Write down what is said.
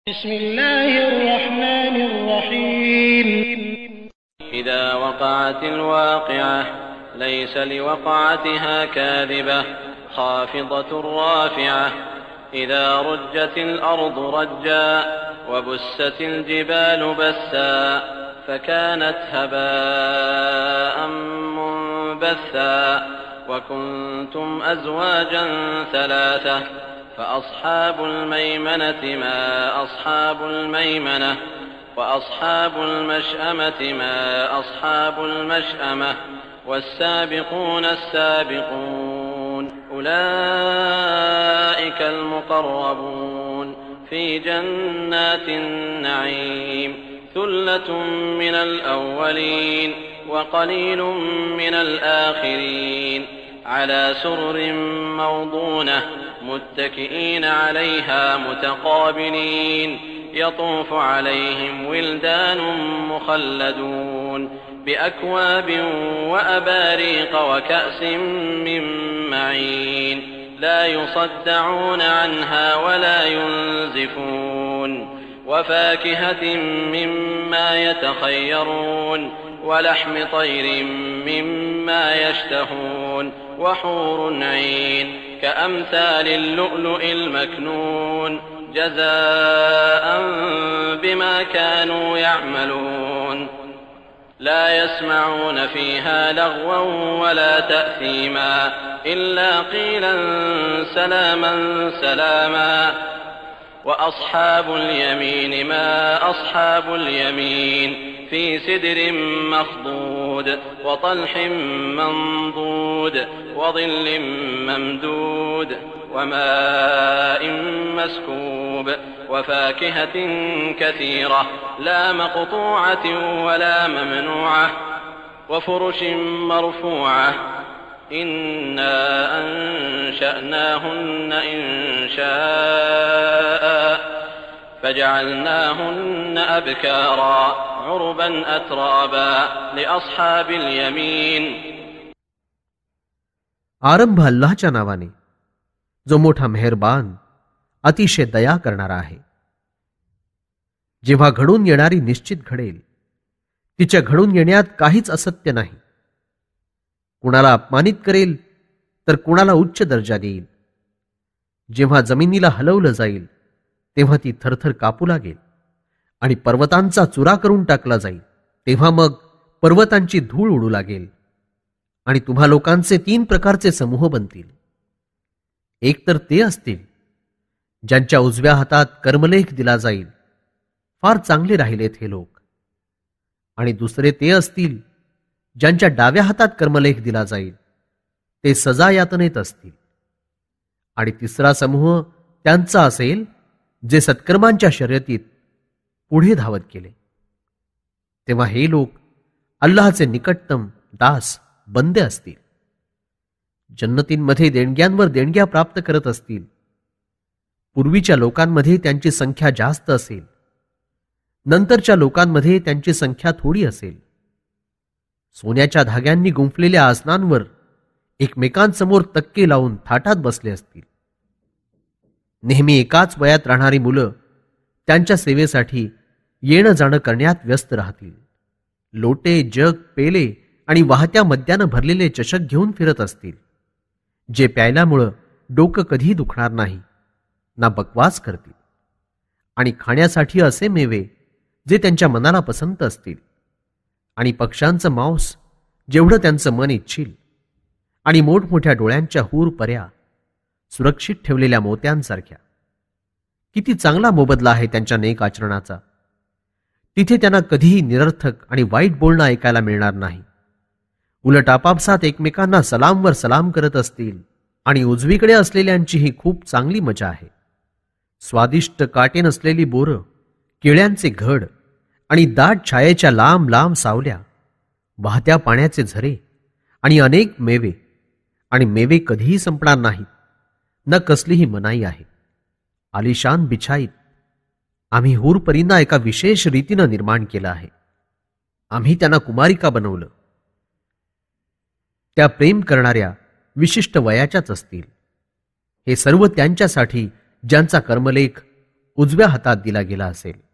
بسم الله الرحمن الرحيم إذا وقعت الواقعة ليس لوقعتها كاذبة خافضة رافعة إذا رجت الأرض رجا وبست الجبال بسا فكانت هباء منبثا وكنتم أزواجا ثلاثة فأصحاب الميمنة ما أصحاب الميمنة وأصحاب المشأمة ما أصحاب المشأمة والسابقون السابقون أولئك المقربون في جنات النعيم ثلة من الأولين وقليل من الآخرين على سرر موضونة متكئين عليها متقابلين يطوف عليهم ولدان مخلدون بأكواب وأباريق وكأس من معين لا يصدعون عنها ولا ينزفون وفاكهة مما يتخيرون ولحم طير مما يشتهون وحور عين كأمثال اللؤلؤ المكنون جزاء بما كانوا يعملون لا يسمعون فيها لغوا ولا تأثيما إلا قيلا سلاما سلاما وأصحاب اليمين ما أصحاب اليمين في سدر مخضود وطلح منضود وظل ممدود وماء مسكوب وفاكهة كثيرة لا مقطوعة ولا ممنوعة وفرش مرفوعة إنا أنشأناهن إنشاء فجعلناهن أبكارا عربا أترابا لأصحاب اليمين. आरंभ अल्लाहच्या नावाने जो मोठा मेहरबान अतिशय दया करणारा आहे. जेव्हा घडून येणारी निश्चित घडेल, तिच्या घडून येण्यात काहीच असत्य नाही. कुणाला अपमानित करेल तर कुणाला उच्च दर्जा देईल. जेव्हा जमिनीला हलवलं जाईल तेव्हा ती थरथर कापू लागेल आणि पर्वतांचा चुरा करून टाकला जाईल. तेव्हा मग पर्वतांची धूळ उडू लागेल आणि तुम्हा लोकांचे 3 प्रकारचे समूह बनतील. एक तर ते असतील ज्यांच्या उजव्या हातात कर्मलेख दिला जाईल, फार चांगले राहिलेत हे लोक. आणि दुसरे ते असतील ज्यांच्या डाव्या हातात कर्मलेख दिला जाईल, ते सजा यातनेत असतील. आणि तिसरा समूह त्यांचा असेल जे सत्कर्मांच्या शर्यतीत पुढे धावत गेले. तेव्हा हे लोक अल्लाहचे निकटतम दास बंदे असतील. जन्नतींमध्ये देणग्यांवर देणग्या प्राप्त करत असतील. पूर्वीच्या लोकांमध्ये त्यांची संख्या जास्त असेल, नंतरच्या लोकांमध्ये त्यांची संख्या थोडी असेल. सोन्याच्या धाग्यांनी गुंफलेल्या आसनांवर एकमेकांसमोर तक्के लावून थाटात बसले असतील. नेहमी एकाच वयात राहणारी मुलं त्यांच्या सेवेसाठी येणं जाणं करण्यात व्यस्त राहतील. लोटे, जग, पेले आणि वाहत्या मद्यानं भरलेले चषक घेऊन फिरत असतील. जे प्यायल्यामुळं डोकं कधी दुखणार नाही, ना बकवास करतील. आणि खाण्यासाठी असे मेवे जे त्यांच्या मनाला पसंत असतील. आणि पक्ष्यांचं मांस जेवढं त्यांचं मन इच्छिल. आणि मोठमोठ्या डोळ्यांच्या हूर पर्या सुरक्षित ठेवलेल्या मोत्यांसारख्या. किती चांगला मोबदला आहे त्यांच्या नेक आचरणाचा. तिथे त्यांना कधीही निरर्थक आणि वाईट बोलणं ऐकायला मिळणार नाही. उलट आपापसात एकमेकांना सलामवर सलाम करत असतील. आणि उजवीकडे असलेल्यांची ही खूप चांगली मजा आहे. स्वादिष्ट काटे नसलेली बोरं, केळ्यांचे घड आणि दाट छायेच्या लांब लांब सावल्या, वाहत्या पाण्याचे झरे आणि अनेक मेवे. आणि मेवे कधीही संपणार नाहीत, न कसलीही मनाई आहे. आलिशान बिछाईत आम्ही हूरपरींना एका विशेष रीतीनं निर्माण केलं आहे. आम्ही त्यांना कुमारिका बनवलं. त्या प्रेम करणाऱ्या विशिष्ट वयाच्याच असतील. हे सर्व त्यांच्यासाठी ज्यांचा कर्मलेख उजव्या हातात दिला गेला असेल.